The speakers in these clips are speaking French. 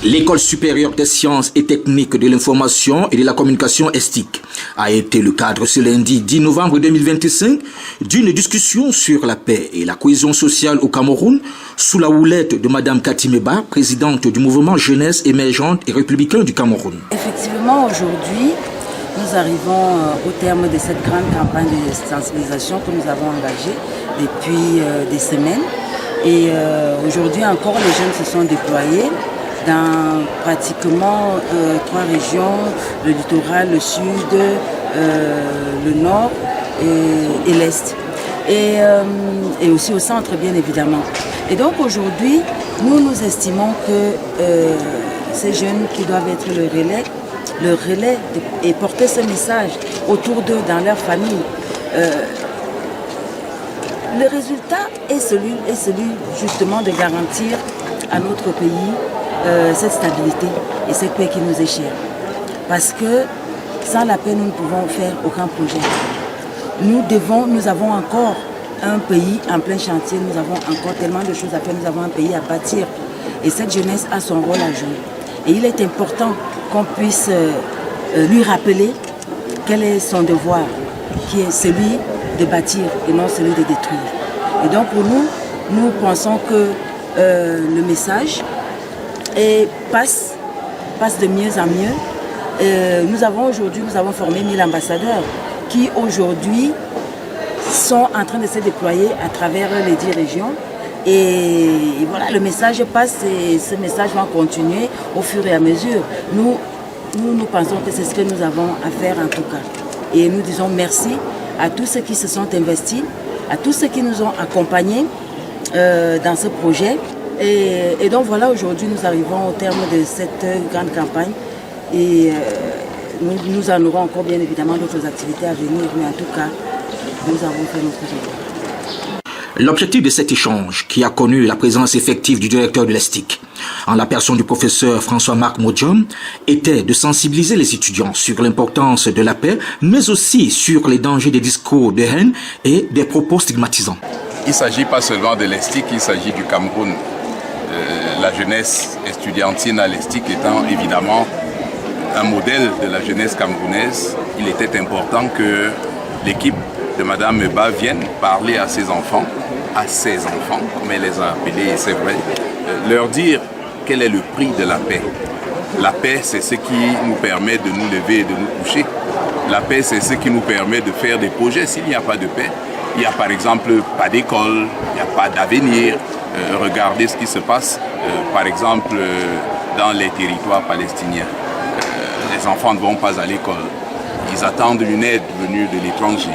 L'École supérieure des sciences et techniques de l'information et de la communication ESTIC a été le cadre ce lundi 10 novembre 2025 d'une discussion sur la paix et la cohésion sociale au Cameroun sous la houlette de Mme Cathy Meba, présidente du mouvement Jeunesse émergente et républicain du Cameroun. Effectivement, aujourd'hui, nous arrivons au terme de cette grande campagne de sensibilisation que nous avons engagée depuis des semaines. Et aujourd'hui encore, les jeunes se sont déployés dans pratiquement 3 régions, le littoral, le sud, le nord et l'est. Et aussi au centre, bien évidemment. Et donc aujourd'hui, nous estimons que ces jeunes qui doivent être le relais et porter ce message autour d'eux, dans leur famille, le résultat est celui justement de garantir à notre pays cette stabilité et cette paix qui nous est chère. Parce que sans la paix, nous ne pouvons faire aucun projet. Nous avons encore un pays en plein chantier, nous avons encore tellement de choses à faire, nous avons un pays à bâtir. Et cette jeunesse a son rôle à jouer. Et il est important qu'on puisse lui rappeler quel est son devoir, qui est celui de bâtir et non celui de détruire. Et donc pour nous pensons que le message passe de mieux en mieux. Nous avons formé 1000 ambassadeurs qui aujourd'hui sont en train de se déployer à travers les 10 régions. Et voilà, le message passe et ce message va continuer au fur et à mesure. Nous pensons que c'est ce que nous avons à faire en tout cas. Et nous disons merci à tous ceux qui se sont investis, à tous ceux qui nous ont accompagnés dans ce projet. Et donc voilà, aujourd'hui nous arrivons au terme de cette grande campagne et nous en aurons encore bien évidemment d'autres activités à venir, mais en tout cas, nous avons fait notre devoir. L'objectif de cet échange, qui a connu la présence effective du directeur de l'ESTIC, en la personne du professeur François-Marc Modjom, était de sensibiliser les étudiants sur l'importance de la paix, mais aussi sur les dangers des discours de haine et des propos stigmatisants. Il ne s'agit pas seulement de l'ESTIC, il s'agit du Cameroun. La jeunesse estudiantine à l'ESTIC étant évidemment un modèle de la jeunesse camerounaise, il était important que l'équipe de Mme Meba vienne parler à ses enfants, comme elle les a appelés, et c'est vrai, leur dire quel est le prix de la paix. La paix, c'est ce qui nous permet de nous lever et de nous coucher. La paix, c'est ce qui nous permet de faire des projets. S'il n'y a pas de paix, il n'y a par exemple pas d'école, il n'y a pas d'avenir. Regardez ce qui se passe, par exemple, dans les territoires palestiniens. Les enfants ne vont pas à l'école. Ils attendent une aide venue de l'étranger,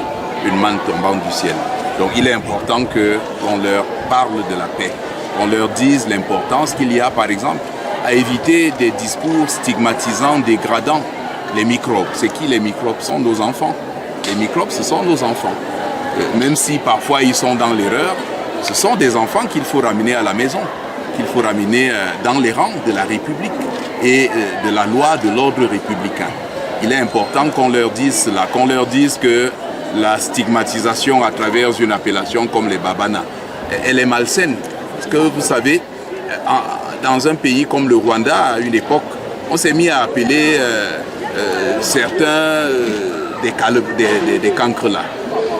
une manne tombant du ciel. Donc il est important qu'on leur parle de la paix, qu'on leur dise l'importance qu'il y a, par exemple, à éviter des discours stigmatisants, dégradants. Les microbes, c'est qui les microbes? Ce sont nos enfants. Les microbes, ce sont nos enfants. Même si parfois ils sont dans l'erreur, ce sont des enfants qu'il faut ramener à la maison, qu'il faut ramener dans les rangs de la République et de la loi de l'ordre républicain. Il est important qu'on leur dise cela, qu'on leur dise que la stigmatisation à travers une appellation comme les Babana, elle est malsaine. Parce que vous savez, dans un pays comme le Rwanda, à une époque, on s'est mis à appeler certains des cancrelats.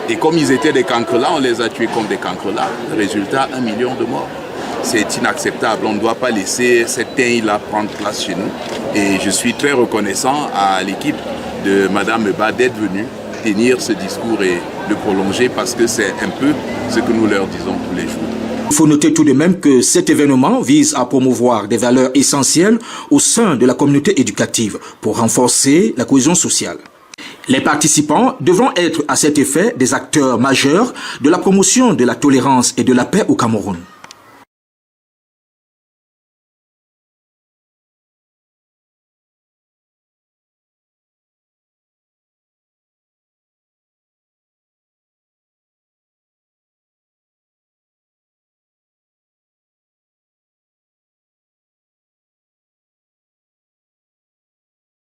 Et comme ils étaient des cancrelats, on les a tués comme des cancrelats. Résultat, 1 million de morts. C'est inacceptable. On ne doit pas laisser cette haine-là prendre place chez nous. Et je suis très reconnaissant à l'équipe de Mme Meba d'être venue tenir ce discours et le prolonger parce que c'est un peu ce que nous leur disons tous les jours. Il faut noter tout de même que cet événement vise à promouvoir des valeurs essentielles au sein de la communauté éducative pour renforcer la cohésion sociale. Les participants devront être à cet effet des acteurs majeurs de la promotion de la tolérance et de la paix au Cameroun.